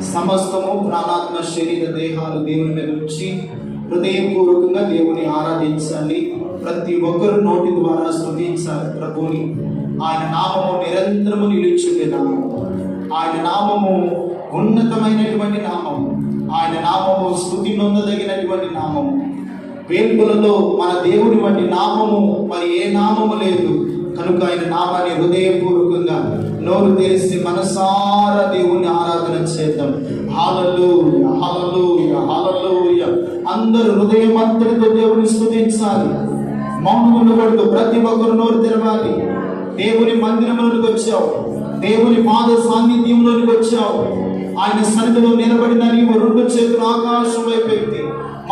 సమస్తము ప్రాణాత్మ శరీర దేహాలు దేవుని మీద ఉంచి హృదయపూర్వకంగా దేవుని ఆరాధించాలి. ప్రతి ఒక్కరు నోటి ద్వారా స్తుతించాలి ప్రభుని. ఆయన నామము నిరంతరము నిలుచుండే నామము. ఆయన నామము ఉన్నతమైనటువంటి నామము. ఆయన నామము స్తుతి నొందదగినటువంటి నామము. వేల్పులలో మన దేవుని వంటి నామము మరి ఏ నామము లేదు. కనుక ఆయన నామాన్ని హృదయపూర్వకంగా నోరు తెరిచి మనసారా దేవుని ఆరాధన చేద్దాం. హల్లెలూయా, హల్లెలూయా, హల్లెలూయా. అందరూ హృదయమంతటితో దేవుని స్తుతించాలి. మౌనం ఉండకూడదు. ప్రతి ఒక్కరు నోరు తెరవాలి. దేవుని మందిరంలోనికి వచ్చావు, దేవుని పాద సాన్నిధ్యంలోనికి వచ్చావు. ఆయన సన్నిధిలో నిలబడిన నీవు రెండు చేతులు ఆకాశం వైపు ఎత్తి,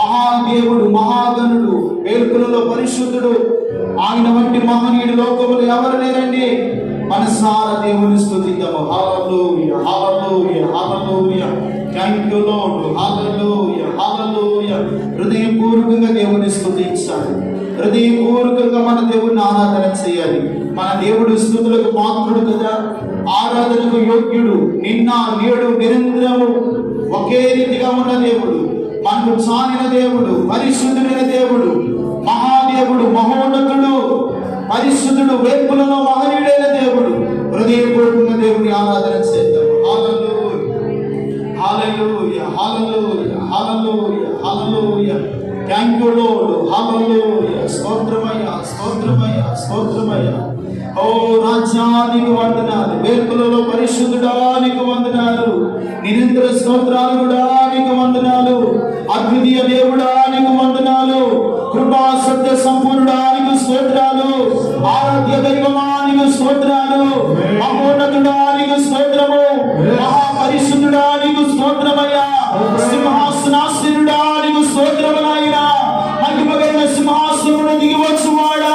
మహాదేవుడు, మహాగణుడు, వేల్పులలో పరిశుద్ధుడు, ఆయన వంటి మహనీయుడు లోకములు ఎవరు లేరండి. మనసారా దేవుని స్తుతిద్దాము. Hallelujah, hallelujah, hallelujah. Thank you Lord. Hallelujah, hallelujah. హృదయపూర్వకంగా దేవుని స్తుతించాలి. హృదయపూర్వకంగా మన దేవుని ఆరాధన చేయాలి. మన దేవుడు స్తుతులకు పాత్రుడు కదా, ఆరాధనకు యోగ్యుడు. నిన్న నేడు నిరంతరము ఒకే రీతిగా ఉన్న దేవుడు, మనకు చాలిన దేవుడు, పరిశుద్ధుడైన దేవుడు, మహాదేవుడు, మహోన్నతుడు, పరిశుద్ధుడు, వేల్పులలో మహనీయుడైన దేవుడు. హృదయపూర్వకంగా దేవుని ఆరాధన చేద్దాం. Hallelujah, hallelujah, hallelujah, hallelujah. Thank you Lord. Hallelujah. స్తోత్రమయ్యా, స్తోత్రమయ్యా, స్తోత్రమయ్యా. ఓ రాజ్యానికి వందనాలు. వేల్పులలో పరిశుద్ధుడానికి వందనాలు. నిరంతర స్తోత్రాలు కూడా నీకు వందనాలు. అద్వితీయ దేవుడానికి వందనాలు. కృపా సత్య సంపూర్ణానికి స్తోత్రాలు. ఆరాధ్య దైవమానికి స్తోత్రాలు. మహోన్నతుడానికి స్తోత్రము. మహాపరిశుద్ధుడానికి స్తోత్రమయ్యా. సింహాసనాసీనుడానికి స్తోత్రములైనా. మహిమగల సింహాసనమును దిగి వచ్చువాడా,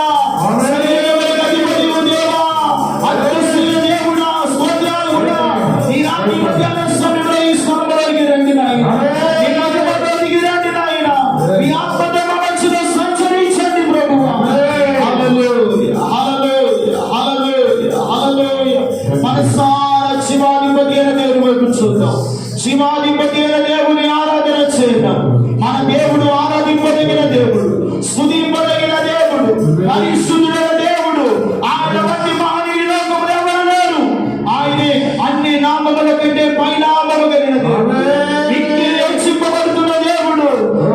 శివాధిపతి అయిన దేవుని ఆరాధన చేద్దాం. మన దేవుడు ఆరాధింపదగిన దేవుడు, స్తుతింపదగిన దేవుడు, పరిశుద్ధుడైన దేవుడు. ఆయన వంటి మహనీయుడు లోకములో ఎవరు లేరు. ఆయనే అన్ని నామముల కంటే పైనామము కలిగిన దేవుడు. ఇంటి రక్షింపబడుతున్న దేవుడు.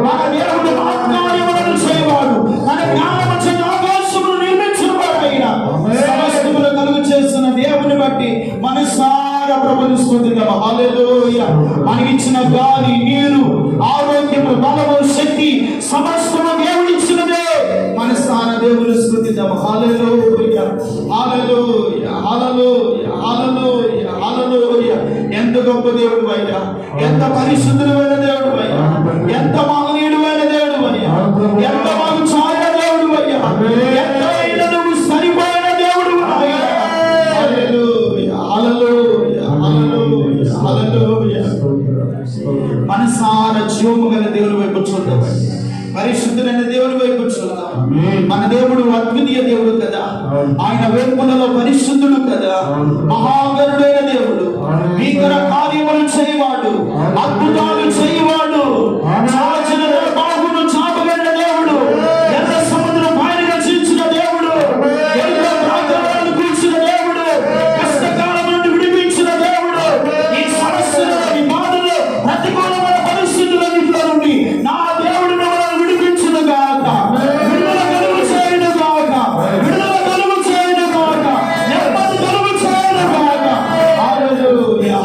మన దేవుడు మహత్కార్యములను చేయవాడు. మన జ్ఞానము చేత ఆకాశమును నిర్మించినవాడు. ఆయన సమస్తమును కలుగు చేస్తున్న దేవుని బట్టి మనసారా ప్రభువుని స్తుతిద్దాం. హల్లెలూయా. మనకిచ్చిన గాలి, నీరు, ఆరోగ్యము, బలము, శక్తి సమస్తము దేవుడిచ్చినదే. మనసారా దేవుని స్తుతిద్దాం. హల్లెలూయా, హల్లెలూయా, హల్లెలూయా, హల్లెలూయా, హల్లెలూయా. ఎంత గొప్ప దేవుడు అయ్యా, ఎంత పరిశుద్ధుడైన దేవుడు అయ్యా, ఎంత మహనీయుడైన దేవుడు అయ్యా, ఎంత మాకు చాలిన దేవుడు అయ్యా, ఎంత నువ్వు సరిపోయిన దేవుడు అయ్యా. హల్లెలూయా, హల్లెలూయా, హల్లెలూయా, హల్లెలూయా. మనసారా జీవము గల దేవుని వైపు చూద్దాం. పరిశుద్ధులైన దేవుని వైపు చూద్దాం. మన దేవుడు అద్వితీయ దేవుడు కదా. ఆయన వేల్పులలో పరిశుద్ధుడు కదా, మహాగణుడైన దేవుడు, భీకర కార్యములు చేయవాడు, అద్భుతాలు చేయవాడు, చాచిన బాహును చాపగలిగిన దేవుడు, ఎర్ర సముద్రం పైన రచించిన దేవుడు, ఎర్ర ప్రాంతాలను కూర్చిన దేవుడు, కష్టకాలం నుండి విడిపించిన దేవుడు. ఈ సమస్యలు, ఈ బాధలు, ప్రతికూలమైన పరిస్థితులన్నింటిలో నుండి నా దేవుడు మనల్ని విడిపించును గాక, విడుదల కలుగు చేయను గాక, విడుదల కలుగు చేయను గాక, నెమ్మది కలుగు చేయను గాక. హల్లెలూయా.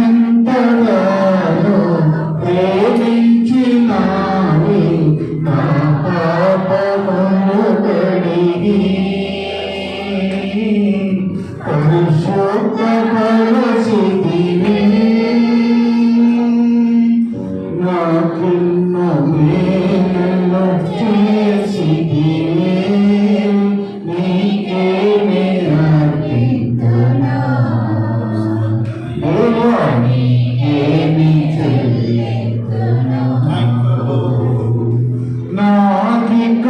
ఎంతగానో ప్రేమించినావే, నా పాపములు కడిగి పరిశుద్ధపరచితివి. నాకెన్నో మేలులు చేసితివి, నీకేమి అర్పింతునా, దేవా నీకేమి చెల్లింతునా. నాకిక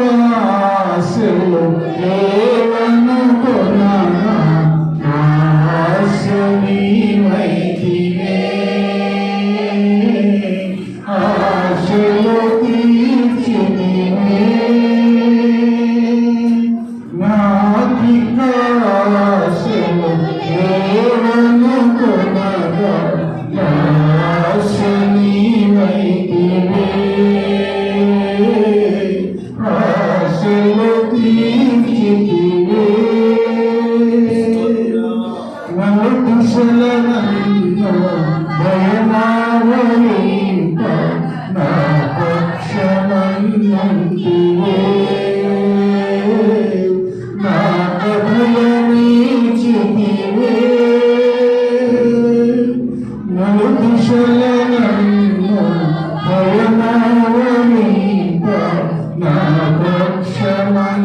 ఆశలు లేవనుకొనా, నా ఆశ నీవైతివే. ఆశలు తీర్చితివే, నాకిక ఆశలు లేవనుకొనా, నా ఆశ నీవైతివే. ఆశలు తీర్చితివే, నలుదిశల నన్ను భయమావరింప, నా పక్షమందుంటివే. నా అభయమీచితివే, నలుదిశల నన్ను భయమావరింప, నా పక్షమందుంటివే.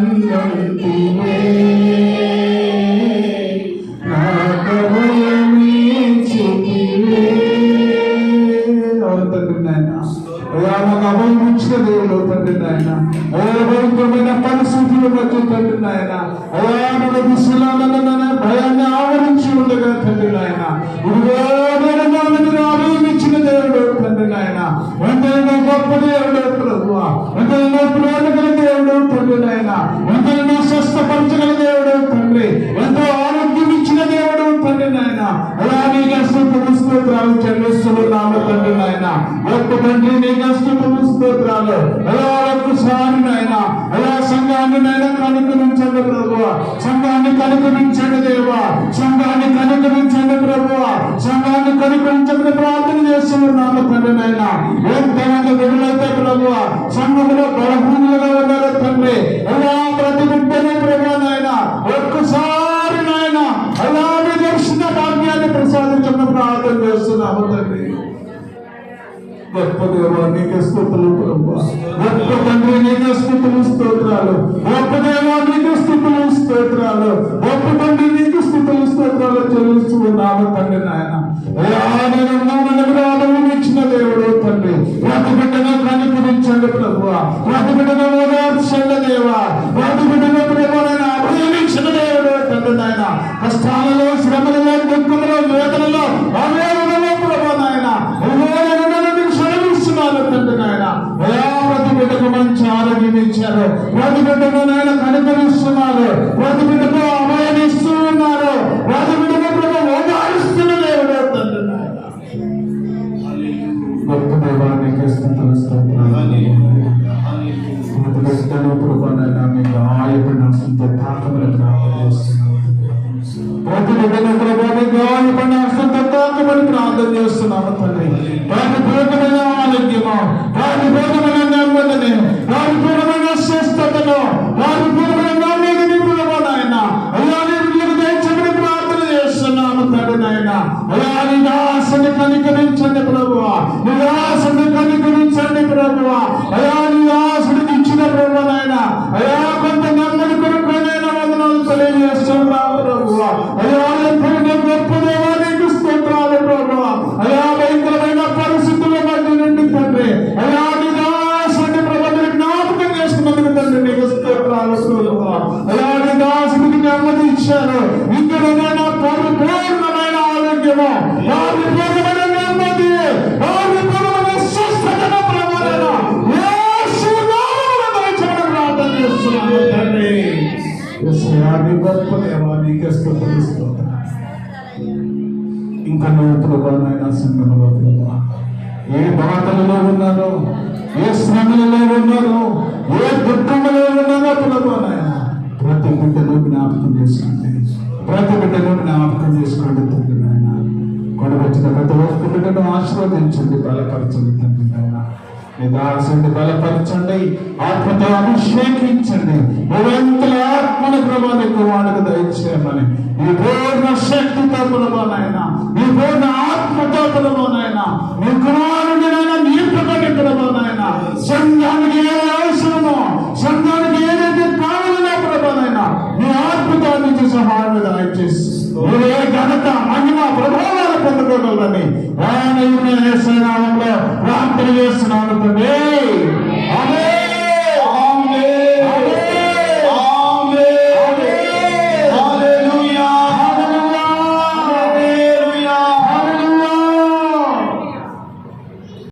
అభయించిన దేవుడు తండ్రి నాయన, భయంకరమైన పరిస్థితులు మధ్య తండ్రి నాయన, అయాన విశ్రాలను భయాన్ని ఆవరించి ఉండగా తండ్రి నాయన, అభయించిన దేవుడు తండ్రి నాయన, ఎంతైనా గొప్ప దేవుడు ప్రభు, ఎంతైనా ప్రేమగల దేవుడు తండ్రి నాయన, ఎంతైనా స్వస్థపరచగల దేవుడు తండ్రి, ఎంతో ఆరోగ్యం ఇచ్చిన దేవుడు తండ్రి నాయన, అలా నీకు స్తోత్రాలు చెల్లిస్తున్నాము తండ్రి నాయన. గొప్ప తండ్రి నీకు స్తోత్రాలు. అలా ఒక్కసారి నాయన, అలా సంఘాన్ని నాయన కనుకరించండి ప్రభు, సంఘాన్ని కనుకరించండి దేవా, సంఘాన్ని కనుకరించండి ప్రభు, సంఘాన్ని కనుకరించండి ప్రార్థన చేస్తున్నాము తండ్రి నాయన. ఎంతమంది విడుదలైతే ప్రభు, సంఘంలో బలహీనులుగా ఉన్నారు తండ్రి, అలా ప్రతి బిడ్డని ప్రభు నాయన ఒక్కసారి నాయన అలాగే దర్శన భాగ్యాన్ని ప్రసాదించడం ప్రార్థన చేస్తున్నాము తండ్రి. గొప్ప దేవా నీకే స్తుతులు ప్రభు, గొప్ప తండ్రి నీకే స్తుతులు స్తోత్రాలు, గొప్ప దేవా నీకే స్తుతులు స్తోత్రాలు, గొప్ప తండ్రి నీకే స్తుతులు స్తోత్రాలు చెల్లిస్తూ ఉన్నాము తండ్రి నాయన. ఇచ్చిన దేవుడు తండ్రి, ప్రతి బిడ్డను కనిపించండి ప్రభు, ప్రతి బిడ్డను ఓదార్చండి దేవా, ప్రతి బిడ్డను ప్రభువైనా అభినందించిన దేవుడు తండ్రి నాయన. కష్టాలలో, శ్రమలలో, దుఃఖంలో, వేదనలో, ఆవేదనలో ప్రభు నాయన తండ్రి నాయన, ప్రతి బిడ్డకు మంచి ఆరోగ్యం ఇచ్చారు, ప్రతి బిడ్డకు నాయన కనికరిస్తున్నారు, ప్రతి బిడ్డకు అభయం ఇస్తూ ఉన్నారు, ప్రతి బిడ్డకు ప్రభు ఓదారుస్తున్న దేవుడు తండ్రి నాయన. గొప్ప దేవానికి స్తుతులు స్తోత్రాలు. ప్రభు నాయన మీకు ఆయపడిన తాకమని ప్రార్థన చేస్తున్నాను. ప్రతి బిడ్డను ప్రభు గాయపడిన తాకమని ప్రార్థన చేస్తున్నాము తండ్రి. వాటి పూర్ణమైన ఆరోగ్యము, వాటి పూర్ణమైన నెమ్మదిని, వాటి పూర్ణమైన స్వస్థతను, వాటి పూర్ణమైన నాయన అలాగే దయచమని ప్రార్థన చేస్తున్నాము తండ్రి నాయన. అలా నిరాశని కనికరించండి ప్రభు, నిరాశని కనికరించండి ప్రభు, అయా నిరాశనికి ఇచ్చిన ప్రభు నాయన, అయా కొంత నెమ్మది కొరకైనా వందనాలు తెలియజేస్తున్నాము ప్రభు. అయా గొప్ప దేవానికి స్తోత్రాలు ప్రభు, అయా భయంకరమైన పరిస్థితుల మధ్య నుండి తండ్రి, అయా నిరాశని ప్రభుత్వం జ్ఞాపకం చేసుకున్నందుకు తండ్రి నీకు స్తోత్రాలు ప్రభు. అయా నిరాశనికి నెమ్మది ఇచ్చారు, ఇక్కడ పరిపూర్ణమైన ఆరోగ్యము, పరిపూర్ణమైన నెమ్మది, పరిపూర్ణమైన స్వస్థతను ప్రభువైన యేసు నామములో దయచేయమని ప్రార్థన చేస్తున్నాము తండ్రి. యేసయ్య గొప్ప దేవా నీకే స్తుతులు స్తోత్రాలు. ఇంకా నువ్వు ప్రభావైనా సంఘంలో ప్రభా ఏ బాధలలో ఉన్నారో, ఏ శ్రమలలో ఉన్నారో, ఏ దుఃఖంలో ఉన్నారో ప్రభావైనా ప్రతి బిడ్డను జ్ఞాపకం చేసుకోండి, ప్రతి బిడ్డను జ్ఞాపకం చేసుకోండి తండ్రి నాయన. మరి వచ్చిన ప్రతి ఒక్క బిడ్డను ఆశీర్వదించండి, బలపరచండి తండ్రి నాయన. మీ దాసుని బలపరచండి, ఆత్మతో అభిషేకించండి, నిరంతర ఆత్మను ప్రభానికి వాడికి దయచేయమని ఈ పూర్ణ శక్తితో ప్రభానైనా, మీ పూర్ణ ఆత్మతో ప్రభానైనా, మీ కుమారుడినైనా నింపబడి ప్రభానైనా, సంఘానికి ఏది అవసరమో, సంఘానికి ఏదైతే కావాలన్నా ప్రభానైనా మీ ఆత్మతో నుంచి సహాయం దయచేసి మీరే ఘనత మహిమ ప్రభావాలు పొందుకోగలరని ప్రార్థన చేస్తున్నాను తండ్రి.